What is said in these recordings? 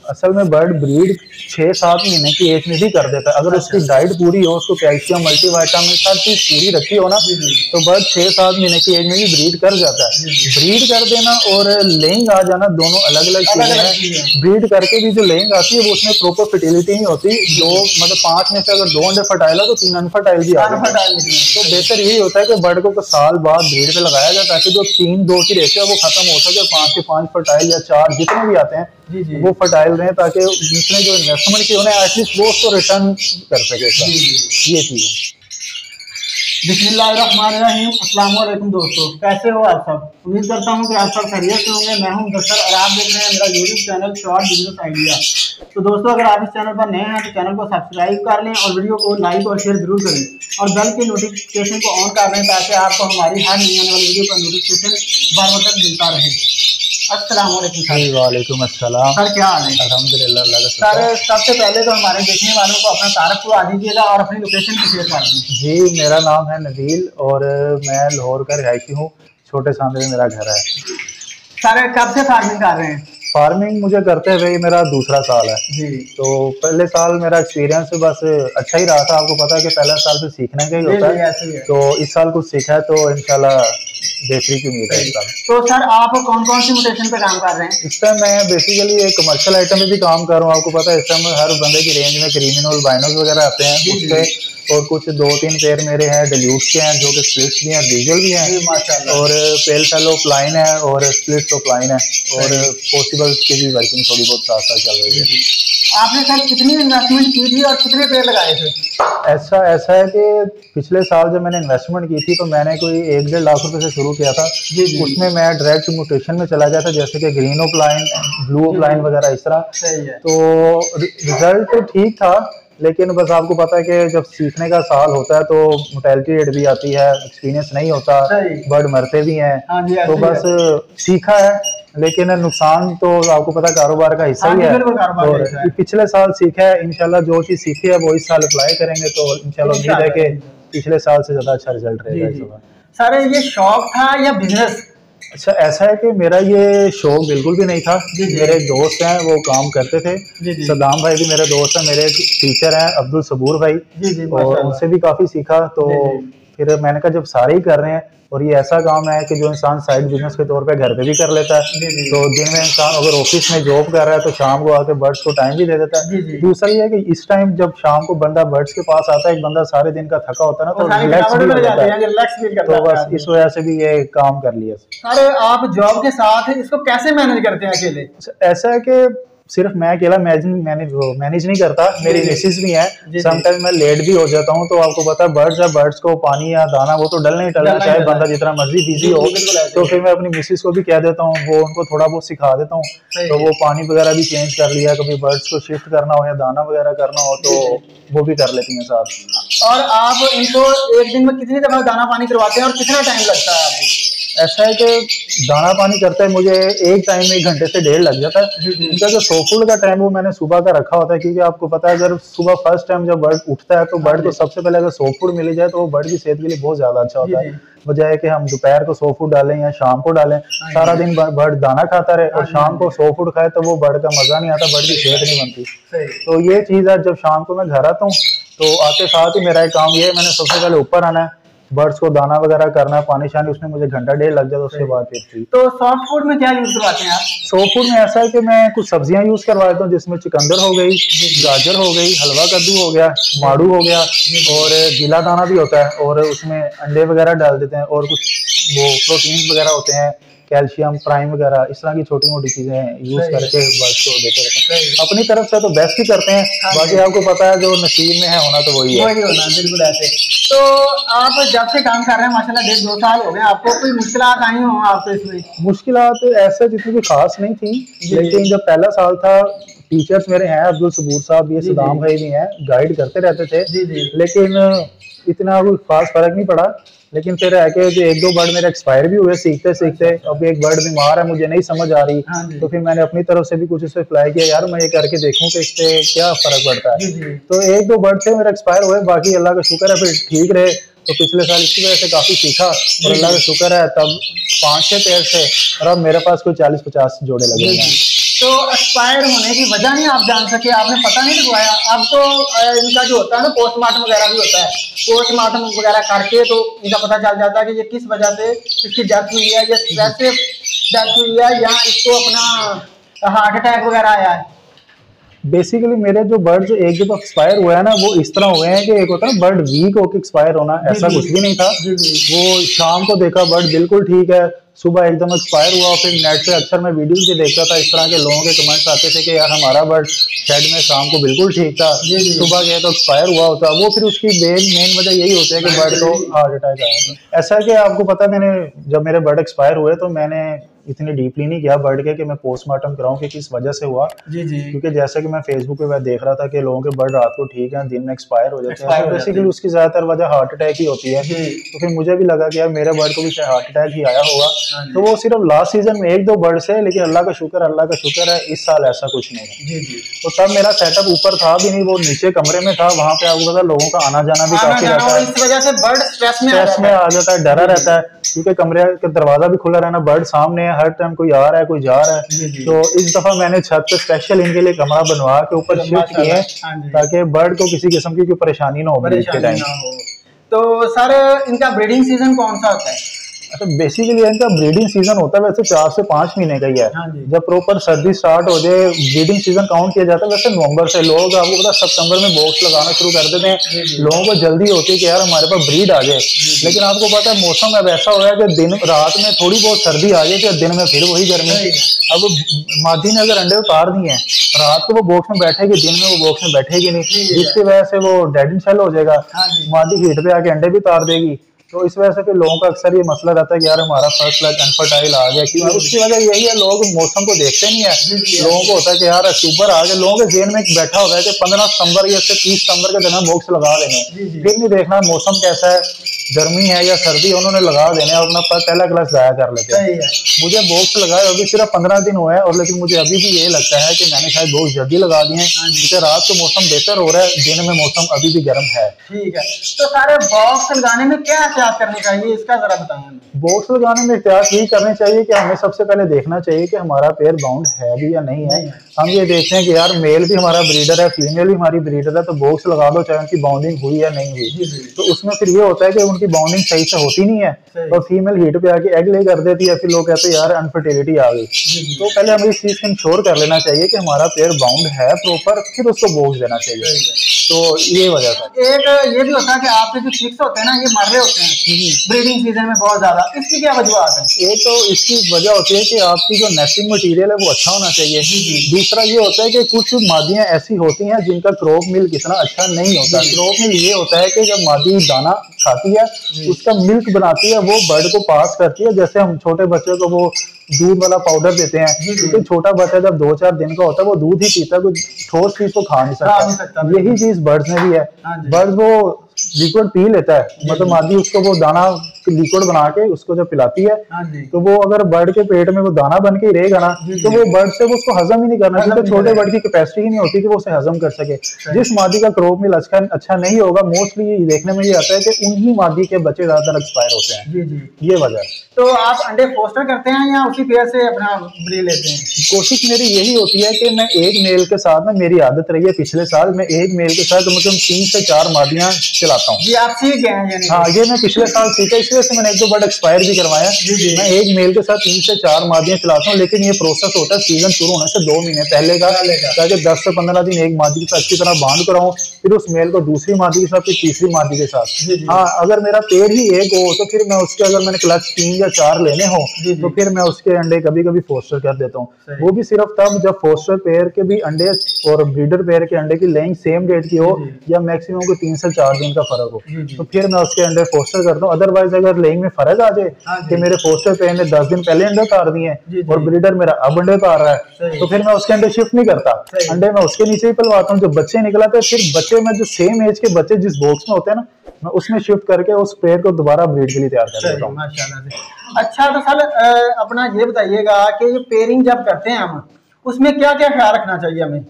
असल में bird breed 6-7 महीने की एज में भी कर देता है अगर उसकी डाइट पूरी हो, उसको कैल्शियम मल्टीविटामिन हर चीज पूरी रखी हो ना, तो बर्ड 6-7 महीने की एज में भी ब्रीड कर जाता है। ब्रीड कर देना और लेइंग आ जाना दोनों अलग अलग चीजें हैं। ब्रीड करके भी जो लेइंग आती है वो उसमें प्रॉपर फर्टिलिटी नहीं होती, जो मतलब 5 में से अगर 2 अंडे फर्टाइल हो तो 3 अनफर्टाइल भी आ जाते हैं। तो बेहतर यही होता है कि बर्ड को साल बाद ब्रीड पे लगाया जाए ताकि जो 3-2 की रेशियो है वो खत्म हो सके, 5 के 5 फर्टाइल या 4 जितने भी आते हैं वो फर्टाइल रहे, ताकि जिसने जो इन्वेस्टमेंट की उन्हें एटलीस्ट वो उसको रिटर्न कर सके। ये चीज है। बिस्मिल्लाहिर्रहमानिर्रहीम। अस्सलाम वालेकुम दोस्तों, कैसे हो आप सब? उम्मीद करता हूँ कि आप सब खैरियत से होंगे। मैं हूँ दस्तर और आप देख रहे हैं मेरा YouTube channel short business idea. तो दोस्तों, अगर आप इस चैनल पर नए हैं तो चैनल को सब्सक्राइब कर लें और वीडियो को लाइक और शेयर जरूर करें और बेल के नोटिफिकेशन को ऑन कर लें ताकि आपको हमारी हर नई आने वाली वीडियो का नोटिफिकेशन बार बार मिलता रहे। अस्सलाम वालेकुम सर। वालेकुम अस्सलाम सर, क्या हाल है? अल्हम्दुलिल्लाह। सर, सबसे पहले तो हमारे देखने वालों को अपना तारुफ करवा दीजिएगा और अपनी लोकेशन भी शेयर कर दीजिए। जी, मेरा नाम है नबील और मैं लाहौर का रहायशी हूँ। छोटे सांदे में मेरा घर है। सर, कब से फार्मिंग कर रहे हैं? फार्मिंग मुझे करते हुए मेरा दूसरा साल है जी। तो पहले साल मेरा एक्सपीरियंस बस अच्छा ही रहा था। आपको पता है कि पहला साल से सीखने का ही होता है, तो इस साल कुछ सीखा है तो इंशाल्लाह बेहतरी की उम्मीद है। तो सर, आप कौन कौन सी म्यूटेशन पे काम कर रहे हैं? इस टाइम मैं बेसिकली एक कमर्शियल आइटम में भी काम कर रहा हूँ। आपको पता है इस टाइम हर बंदे की रेंज में क्रिमिनल बाइनल वगैरह आते हैं उससे, और कुछ 2-3 पेयर मेरे हैं डिल्यूट के हैं जो कि स्प्लिट्स भी हैं, रीजल भी हैं, और पेल फेलो प्लाइन है और स्प्लिट तो प्लाइन है, और पॉसिबल की भी वर्किंग थोड़ी बहुत साथ साथ चल रही है। आपने सर कितनी इन्वेस्टमेंट की थी और कितने पेड़ लगाए थे? ऐसा है कि पिछले साल जब मैंने इन्वेस्टमेंट की थी तो मैंने कोई 1-1.5 लाख रुपए से शुरू किया था। उसमें मैं डायरेक्ट म्यूटेशन में चला गया था, जैसे कि ग्रीन ओप्लाइन, ब्लू ओप्लाइन वगैरह इस तरह। तो रिजल्ट तो ठीक था, लेकिन बस आपको पता है कि जब सीखने का साल होता है तो मोर्टेलिटी रेट भी आती है, एक्सपीरियंस नहीं होता, बर्ड मरते भी हैं। तो बस सीखा है, लेकिन नुकसान तो आपको पता कारोबार का हिस्सा ही है। और पिछले साल सीखा है, इंशाल्लाह जो चीज सीखी है वो इस साल अप्लाई करेंगे तो इंशाल्लाह उम्मीद है कि पिछले साल से ज्यादा अच्छा रिजल्ट रहेगा। सर, ये शौक था या बिजनेस? अच्छा, ऐसा है कि मेरा ये शौक बिल्कुल भी नहीं था। मेरे दोस्त हैं वो काम करते थे। सदाम भाई भी मेरे दोस्त हैं, मेरे टीचर हैं अब्दुल सबूर भाई, और उनसे भी काफी सीखा। तो फिर मैंने कहा जब सारे ही कर रहे हैं और ये ऐसा काम है कि जो इंसान साइड बिजनेस के तौर पे घर पे भी कर लेता है, तो दिन में इंसान अगर ऑफिस में जॉब कर रहा है तो शाम को आके बर्ड्स को टाइम भी दे देता है। दूसरा ये है कि इस टाइम जब शाम को बंदा बर्ड्स के पास आता है, एक बंदा सारे दिन का थका होता है ना, तो रिलैक्स भी हो जाता है। तो बस इस वजह से भी ये काम कर लिया। अरे, आप जॉब के साथ इसको कैसे मैनेज करते हैं अकेले? ऐसा है कि सिर्फ मैं अकेला मैनेज नहीं करता, मेरी मिसेस भी है। समटाइम मैं लेट भी हो जाता हूँ, तो आपको पता है बर्ड्स है, बर्ड्स को पानी या दाना वो तो डलना ही डलना, चाहे बंदा जितना मर्जी बिजी हो। तो फिर मैं अपनी मिसेस को भी कह देता हूँ, वो उनको थोड़ा बहुत सिखा देता हूँ, तो वो पानी वगैरह भी चेंज कर लिया, कभी बर्ड्स को शिफ्ट करना हो या दाना वगैरह करना हो तो वो भी कर लेती हैं साथ। और आप इनको एक दिन में कितनी दफा दाना पानी करवाते हैं और कितना टाइम लगता है आपको? ऐसा है कि दाना पानी करते हैं मुझे एक टाइम 1 घंटे से 1.5 लग जाता है। इनका जो सोफुड का टाइम वो मैंने सुबह का रखा होता है, क्योंकि आपको पता है अगर सुबह फर्स्ट टाइम जब बर्ड उठता है तो बर्ड को सबसे पहले अगर सोफुड मिल जाए तो वो बर्ड की सेहत के लिए बहुत ज्यादा अच्छा होता है, बजाय कि हम दोपहर को सोफुड डालें या शाम को डालें। सारा दिन बर्ड दाना खाता रहे और शाम को सोफुड खाए तो वो बर्ड का मजा नहीं आता, बर्ड की सेहत नहीं बनती। तो ये चीज है, जब शाम को मैं घर आता हूँ तो आते साथ ही मेरा एक काम ये है, मैंने सबसे पहले ऊपर आना है, बर्ड्स को दाना वगैरह करना है, पानी शानी, उसमें मुझे घंटा 1.5 लग जाता है। उसके बाद फिर तो सॉफ्ट फूड में क्या यूज करवाते हैं आप? सॉफ्ट फूड में ऐसा है कि मैं कुछ सब्जियां यूज करवा देता हूँ, जिसमें चुकंदर हो गई, गाजर हो गई, हलवा कद्दू हो गया, माड़ू हो गया, और गीला दाना भी होता है, और उसमें अंडे वगैरह डाल देते हैं, और कुछ वो प्रोटीन वगैरह होते हैं, कैल्शियम प्राइम वगैरह, इस तरह की छोटी मोटी चीजें यूज करके बर्ड्स को देते रहते हैं। अपनी तरफ से तो बेस्ट ही करते हैं, बाकी आपको पता है जो नसीब में है होना तो वही है। बिल्कुल ऐसे। तो आप जब से काम कर रहे हैं माशाल्लाह 1.5-2 साल हो गए, आपको कोई मुश्किलात आई हो आपको इसमें? मुश्किलात ऐसे जितनी भी खास नहीं थी, लेकिन जब पहला साल था, टीचर्स मेरे हैं अब्दुल सबूर साहब भी, सदाम भाई भी हैं, गाइड करते रहते थे, लेकिन इतना कोई खास फर्क नहीं पड़ा। लेकिन फिर है कि जो 1-2 बर्ड मेरे एक्सपायर भी हुए सीखते सीखते। अब एक बर्ड बीमार है, मुझे नहीं समझ आ रही, तो फिर मैंने अपनी तरफ से भी कुछ इस पे अप्लाई किया, यार मैं ये करके देखूं कि इससे क्या फर्क पड़ता है। तो 1-2 बर्ड थे मेरे एक्सपायर हुए, बाकी अल्लाह का शुक्र है फिर ठीक रहे। तो पिछले साल इसकी वजह से काफी सीखा और अल्लाह का शुक्र है तब 5-6 पेयर से, और अब मेरे पास कोई 40-50 जोड़े लगे हैं। तो एक्सपायर होने की वजह नहीं आप जान सके, आपने पता नहीं लगवाया? अब तो इनका जो होता है ना पोस्टमार्टम वगैरह भी होता है, पोस्टमार्टम वगैरह करके तो इनका पता चल जाता है कि ये किस वजह से इसकी डेथ हुई है, या स्ट्रेस से डेथ हुई है, या इसको अपना हार्ट अटैक वगैरह आया है। बेसिकली मेरे जो बर्ड्स एक जब एक्सपायर हुआ है ना, वो इस तरह हुए हैं कि एक होता है ना बर्ड वीक होकर एक्सपायर होना, ऐसा कुछ भी नहीं था। वो शाम को देखा बर्ड बिल्कुल ठीक है, सुबह एकदम एक्सपायर हुआ। फिर नेट पे अक्सर मैं वीडियोस भी देखता था, इस तरह के लोगों के कमेंट्स आते थे कि यार हमारा बर्ड शेड में शाम को बिल्कुल ठीक था, सुबह गया तो एक्सपायर हुआ होता। वो फिर उसकी मेन वजह यही होती है कि बर्ड को हार्ट अटैक आया था। ऐसा है कि आपको पता, मैंने जब मेरे बर्ड एक्सपायर हुए तो मैंने इतनी डीपली नहीं किया बर्ड के कि मैं पोस्टमार्टम कराऊं कि किस वजह से हुआ। क्योंकि जैसे कि मैं फेसबुक पे देख रहा था कि लोगों के बर्ड रात को ठीक है, दिन में एक्सपायर हो जाते हैं, बेसिकली उसकी ज्यादातर वजह हार्ट अटैक ही होती है। तो फिर मुझे भी लगा कि यार मेरे बर्ड को भी शायद हार्ट अटैक ही आया होगा। तो वो सिर्फ लास्ट सीजन में 1-2 बर्ड से, लेकिन अल्लाह का शुक्र है इस साल ऐसा कुछ नहीं है। तो तब मेरा सेटअप ऊपर था भी नहीं, वो नीचे कमरे में था, वहां पे आपको पता लोगों का आना जाना भी काफी रहता है, इस वजह से बर्ड स्ट्रेस में आ जाता है, डरा रहता है, क्योंकि कमरे का दरवाजा भी खुला रहना, बर्ड सामने है, हर टाइम कोई आ रहा है कोई जा रहा है। तो इस दफा मैंने छत पे स्पेशल इनके लिए कमरा बनवा के ऊपर शिफ्ट किए ताकि बर्ड को किसी किस्म की कोई परेशानी ना हो ब्रीड के टाइम। तो सर इनका ब्रीडिंग सीजन कौन सा होता है? अच्छा, बेसिकली इनका ब्रीडिंग सीजन होता है वैसे 4 से 5 महीने का ही है। जब प्रॉपर सर्दी स्टार्ट हो जाए ब्रीडिंग सीजन काउंट किया जाता है वैसे नवंबर से। लोग आपको पता सितंबर में बॉक्स लगाना शुरू कर देते हैं, लोगों को जल्दी होती है कि यार हमारे पास ब्रीड आ जाए। लेकिन आपको पता है मौसम अब ऐसा हो रहा है कि दिन रात में थोड़ी बहुत सर्दी आ जाए तो दिन में फिर वही गर्मी। अब मादी ने अगर अंडे उतार दिए हैं, रात को वो बॉक्स में बैठेगी, दिन में वो बॉक्स में बैठेगी नहीं, जिसकी वजह से वो डेड इन शेल हो जाएगा। मादी हीट पे आके अंडे भी उतार देगी। तो इस वजह से फिर लोगों का अक्सर ये मसला रहता है कि यार हमारा फर्स्ट फ्लैग अनफर्टाइल आ गया। क्योंकि उसकी वजह यही है, लोग मौसम को देखते नहीं है। लोगों को होता है कि यार अक्टूबर आ गया, लोगों के जेहन में बैठा होता है कि 15 सितंबर या 30 सितंबर के दिन बॉक्स लगा देने, फिर नहीं देखना मौसम कैसा है, गर्मी है या सर्दी, उन्होंने लगा देने और अपना पहला क्लास जाया कर लेते हैं। मुझे बॉक्स लगाए अभी सिर्फ 15 दिन हुए हैं, और लेकिन मुझे अभी भी ये लगता है कि मैंने शायद बॉक्स जल्दी लगा दिए हैं, क्योंकि रात को मौसम बेहतर हो रहा है, दिन में मौसम अभी भी गर्म है। ठीक है, तो सारे बॉक्स लगाने में क्या एहतियात करनी चाहिए, इसका जरा बताएं। बॉक्स लगाने में एहतियात यही करनी चाहिए कि हमें सबसे पहले देखना चाहिए कि हमारा पेयर बाउंड है भी या नहीं है। हम ये देखते हैं कि यार मेल भी हमारा ब्रीडर है, फीमेल भी हमारी ब्रीडर है, तो बॉक्स लगा दो चाहे उनकी बाउंडिंग हुई या नहीं हुई। तो उसमें फिर ये होता है कि उनकी बाउंडिंग सही से होती नहीं है और फीमेल हीट पे आके एग ले कर देती है, फिर लोग कहते हैं यार अनफर्टिलिटी आ गई। तो पहले हमें इस चीज को इंश्योर कर लेना चाहिए कि हमारा पेयर बाउंड है प्रॉपर, फिर उसको बॉक्स देना चाहिए। तो ये वजह था। एक ये भी होता है कि आपके जो चिक्स होते हैं ना, ये मर रहे होते हैं ब्रीडिंग सीजन में बहुत ज्यादा, इसकी क्या वजूहत है? एक तो इसकी वजह होती है कि आपकी जो नेस्टिंग मटेरियल है वो अच्छा होना चाहिए। दूसरा ये होता है कि कुछ मादियां ऐसी होती हैं जिनका क्रॉप मिल्क इतना अच्छा नहीं होता। क्रॉप मिल्क ये होता है कि जब मादी दाना खाती है उसका मिल्क बनाती है, वो बर्ड को पास करती है। जैसे हम छोटे बच्चे को वो दूध वाला पाउडर देते हैं, क्योंकि छोटा बच्चा जब 2-4 दिन का होता है वो दूध ही पीता है, कोई ठोस चीज को खा नहीं सकता। यही चीज बर्ड्स में भी है। बर्ड्स वो लिक्विड पी लेता है, मतलब मादी उसको वो दाना लिक्विड बना के उसको जब पिलाती है, तो वो अगर बर्ड के पेट में वो दाना बन के रहेगा ना, तो वो बर्ड से वो उसको हजम ही नहीं करना, क्योंकि छोटे बर्ड की कैपेसिटी ही नहीं होती कि वो उसे हजम कर सके। जिस मादी का क्रॉप मिल अच्छा नहीं होगा, मोस्टली ये देखने में ये आता है कि उन्हीं मादी के बच्चे ज्यादातर एक्सपायर होते हैं। ये वजह। तो आप अंडे फोस्टर करते हैं या उसी पेयर से अपना ब्रीड लेते हैं? कोशिश मेरी यही होती है कि मैं एक मेल के साथ, ना मेरी आदत रही है पिछले साल मैं एक मेल के साथ मतलब 3 से 4 मादियां चलाता हूँ। जी, आप सीख गए हैं? हाँ, ये मैं पिछले साल सीखा, इस वजह से मैंने 1-2 बर्ड एक्सपायर भी करवाया। मैं एक मेल के साथ 3 से 4 मादियां चलाता हूँ, लेकिन ये प्रोसेस होता है सीजन शुरू होने से 2 महीने पहले का, ताकि 10 से 15 दिन एक मादी के साथ अच्छी तरह बांध कराऊं, फिर उस मेल को दूसरी मादी के साथ, फिर तीसरी मादी के साथ। हाँ, अगर मेरा पेड़ ही एक हो तो फिर मैं उसके, अगर मैंने क्लच 3 या 4 लेने हो तो फिर मैं उसके अंडे कभी कभी फोस्टर कर देता हूँ। वो भी सिर्फ तब जब फोस्टर पेयर के भी अंडे और ब्रीडर पेयर के अंडे की लेइंग सेम डेट की हो या मैक्सिमम को 3 से 4 दिन का फर्क हो, तो फिर मैं उसके अंडे फोस्टर करता हूँ। अदरवाइज अगर लेइंग में फर्क आ जाए कि मेरे फोस्टर पेयर ने 10 दिन पहले अंडे उतार दिए और ब्रीडर मेरा अब अंडे उतार रहा है, तो फिर मैं उसके अंडे शिफ्ट नहीं करता, अंडे मैं उसके नीचे ही पलवाता हूँ। जब बच्चे निकलाते हैं फिर बच्चे में जो सेम एज के बच्चे जिस बॉक्स में होते हैं ना, मैं उसमें शिफ्ट करके उस पेयर को दोबारा ब्रीड के लिए तैयार कर देता हूँ। माशाल्लाह। अच्छा, तो सर अपना ये बताइएगा कि ये पेयरिंग जब करते हैं हम, उसमें क्या क्या ख्याल रखना चाहिए हमें?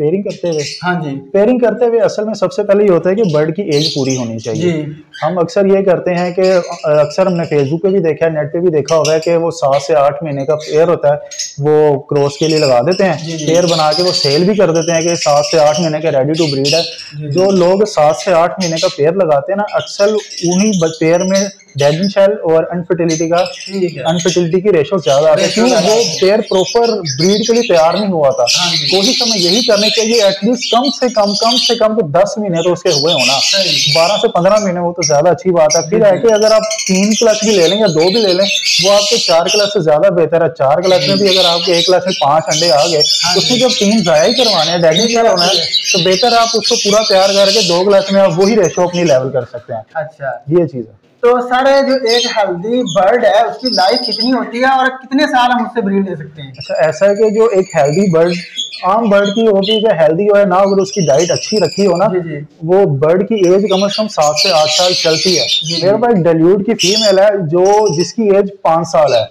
पेयरिंग करते हुए, हाँ जी, पेयरिंग करते हुए असल में सबसे पहले ये होता है कि बर्ड की एज पूरी होनी चाहिए। हम अक्सर ये करते हैं कि अक्सर हमने फेसबुक पे भी देखा है, नेट पे भी देखा होगा कि वो 7 से 8 महीने का पेयर होता है, वो क्रॉस के लिए लगा देते हैं, पेयर बना के वो सेल भी कर देते हैं कि 7 से 8 महीने का रेडी टू ब्रीड है। जो लोग 7 से 8 महीने का पेयर लगाते हैं ना, अक्सर उन्हीं पेयर में डेड शेल और अनफर्टिलिटी की रेशो ज्यादा आती है, क्योंकि वो पेयर प्रॉपर ब्रीड के लिए तैयार नहीं हुआ था। कोशिश हमें यही करनी चाहिए एटलीस्ट कम से कम तो 10 महीने तो उसके हुए होना, 12 से 15 महीने वो तो ज्यादा अच्छी बात है। फिर है कि अगर आप 3 क्लच भी ले लें या 2 भी ले लें, वो आपके 4 क्लच से ज्यादा बेहतर है। 4 क्लच में भी अगर आपके 1 क्लच में 5 अंडे आ गए, उसमें जब 3 जाया ही करवाने हैं, डेड शेल होना है, तो बेहतर आप उसको पूरा तैयार करके 2 क्लच में आप वही रेशो अपनी लेवल कर सकते हैं। अच्छा, ये चीज है। तो सर जो एक हेल्दी बर्ड है उसकी लाइफ कितनी होती है और कितने साल हम उससे ब्रीड ले सकते हैं? अच्छा, ऐसा है कि जो एक हेल्दी बर्ड, आम बर्ड की होती है कि हेल्दी हो है ना, अगर उसकी डाइट अच्छी रखी हो ना, वो बर्ड की एज कम से कम 7 से 8 साल चलती है। मेरे पास डेल्यूड की फीमेल है जो जिसकी एज 5 साल है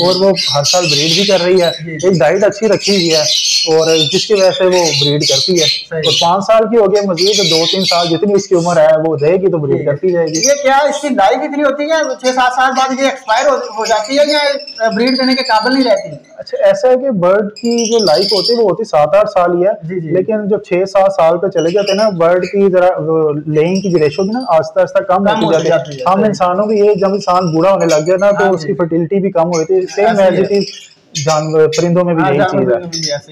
और वो हर साल ब्रीड भी कर रही है, एक डाइट अच्छी रखी हुई है और जिसकी वजह से वो ब्रीड करती है। और 5 साल की हो गई, मजीद 2-3 साल जितनी इसकी उम्र है वो रहेगी तो ब्रीड करती जाएगी। ये क्या इसकी लाइफ इतनी होती है, 6-7 साल बाद ये एक्सपायर हो जाती है या ब्रीड करने के काबिल नहीं रहती? अच्छा, ऐसा है कि बर्ड की जो लाइफ होती है वो होती 7-8 साल ही है, लेकिन जब 6-7 साल पे चले जाते हैं ना, बर्ड की जरा लेइंग की रेशो भी ना आस्ता आस्ता कम होती जाती है। हम इंसानों की एज, जब इंसान बूढ़ा होने लग गया ना, तो उसकी फर्टिलिटी भी कम होती है। सेम एज इट इज जानवर, परिंदों में भी यही चीज है,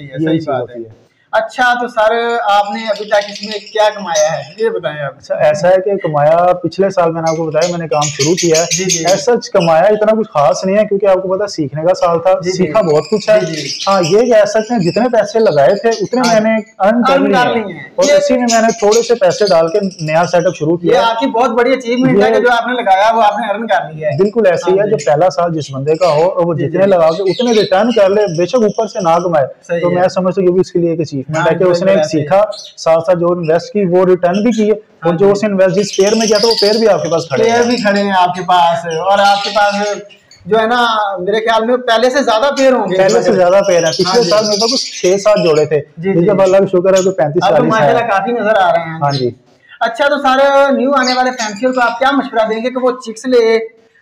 यही चीज होती है। अच्छा, तो सर आपने अभी तक इसमें क्या कमाया है ये बताएं आप। अच्छा, ऐसा है कि कमाया पिछले साल मैंने आपको बताया मैंने काम शुरू किया है। ऐसा कमाया इतना कुछ खास नहीं है, क्योंकि आपको पता सीखने का साल था, सीखा बहुत कुछ है। हाँ, ये कह सकते हैं जितने पैसे लगाए थे उतने मैंने अर्न कर लिए और इसी में मैंने थोड़े से पैसे डाल के नया सेटअप शुरू किया। आपकी बहुत बड़ी अचीवमेंट है कि जो आपने लगाया वो आपने अर्न कर लिया है। बिल्कुल ऐसे ही है, जो पहला साल जिस बंदे का हो और वो जितने लगा के उतने रिटर्न कर ले, बेशक ऊपर से ना कमाए, तो मैं समझता हूँ ये भी इसके लिए एक अचीवमेंट है कि उसने सीखा, साथ साथ जो इन्वेस्ट की वो रिटर्न भी किए, और जो उसने इन्वेस्ट जिस पेयर में किया था वो पेयर भी आपके पास खड़े हैं आपके पास। और आपके पास जो है ना, मेरे ख्याल में पहले से ज्यादा पेयर होंगे, पहले से ज्यादा पेयर है। पिछले साल मेरे पास कुछ 6-7 जोड़े थे, जब अल्लाह का शुक्र है तो 35-40 माशाल्लाह काफी नजर आ रहे हैं। हाँ जी। अच्छा, तो सारे न्यू आने वाले फैंसियर को आप क्या मशवरा देंगे कि वो चिक्स ले,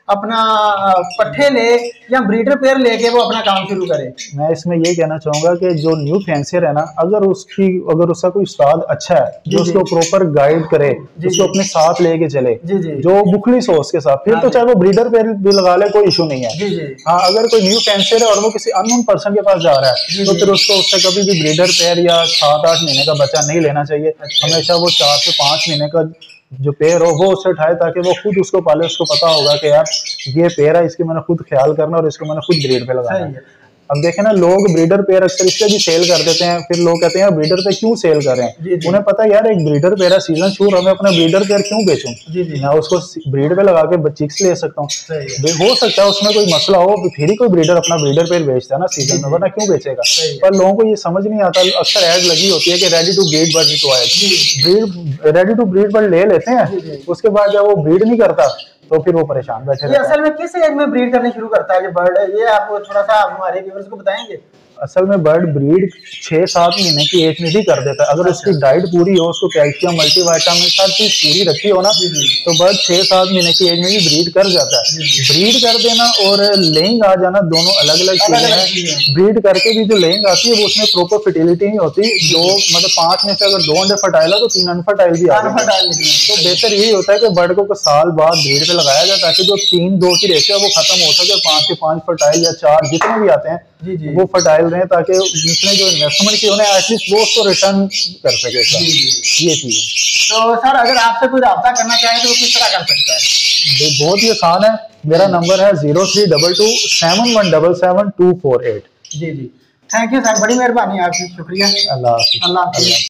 अपना पट्ठे ले या ब्रीडर पेयर लेके वो अपना काम शुरू करे? मैं इसमें ये कहना चाहूंगा कि जो न्यू फैंसियर है ना, अगर उसका कोई उस्ताद अच्छा है जो उसको प्रॉपर गाइड करे, उसको अपने साथ लेके चले, जो मुखलिस हो उसके साथ, फिर तो चाहे वो ब्रीडर पेयर भी लगा ले, कोई इशू नहीं है। हाँ, अगर कोई न्यू फैंसियर है और वो किसी अननोन पर्सन के पास जा रहा है, तो फिर उसको उससे कभी भी ब्रीडर पेयर या 7-8 महीने का बच्चा नहीं लेना चाहिए। हमेशा वो 4 से 5 महीने का जो पेयर हो वो उससे उठाए, ताकि वो खुद उसको पाले, उसको पता होगा कि यार ये पेयर है, इसकी मैंने खुद ख्याल करना और इसको मैंने खुद ब्रीड पे लगाना है। अब देखें ना, लोग ब्रीडर पेयर अक्सर इससे भी सेल कर देते हैं, फिर लोग कहते हैं ब्रीडर पे क्यों सेल कर रहे हैं? उन्हें पता है यार एक ब्रीडर पेयर है, सीजन शुरू, मैं अपना ब्रीडर पेयर क्यों बेचूं? मैं उसको ब्रीड पे लगा के चिक्स ले सकता हूँ। हो सकता है उसमें कोई मसला हो, फिर ही कोई ब्रीडर अपना ब्रीडर पेयर बेचता है ना सीजन में, वरना क्यों बेचेगा? पर लोगों को ये समझ नहीं आता, अक्सर एड लगी होती है कि ready to breed bird required, ready to breed bird ले लेते हैं, उसके बाद जब वो ब्रीड नहीं करता तो फिर वो परेशान बैठे रहते हैं। असल में किस एज में ब्रीड करनी शुरू करता है ये बर्ड? ये आप थोड़ा सा हमारे व्यूअर्स को बताएंगे। असल में बर्ड ब्रीड 6-7 महीने की एज में भी कर देता है, अगर उसकी डाइट पूरी हो, उसको कैल्शियम, मल्टीविटामिन हर चीज पूरी रखी हो ना, तो बर्ड 6-7 महीने की एज में भी ब्रीड कर जाता है। ब्रीड कर देना और लेइंग आ जाना दोनों अलग अलग चीजें हैं। ब्रीड करके भी जो लेइंग आती है वो उसमें प्रॉपर फर्टिलिटी नहीं होती, जो मतलब 5 में से अगर 2 अंडे फर्टाइल हो तो 3 अनफर्टाइल भी आते हैं। तो बेहतर यही होता है कि बर्ड को साल बाद ब्रीड पे लगाया जाए, ताकि जो 3-2 की रेशियो वो खत्म हो सके, 5 के 5 फर्टाइल या 4 जितने भी आते हैं वो फर्टाइल रहे, ताकि जिसने जो इन्वेस्टमेंट की उन्हें एटलीस्ट वो उसको रिटर्न कर सके। ये चीज है। तो सर अगर आपसे कोई राब्ता करना चाहे तो वो किस तरह कर सकता है? बहुत ही आसान है, मेरा नंबर है 0322 7177 248। जी, थैंक यू सर, बड़ी मेहरबानी आपकी, शुक्रिया। अल्लाह हाफिज़।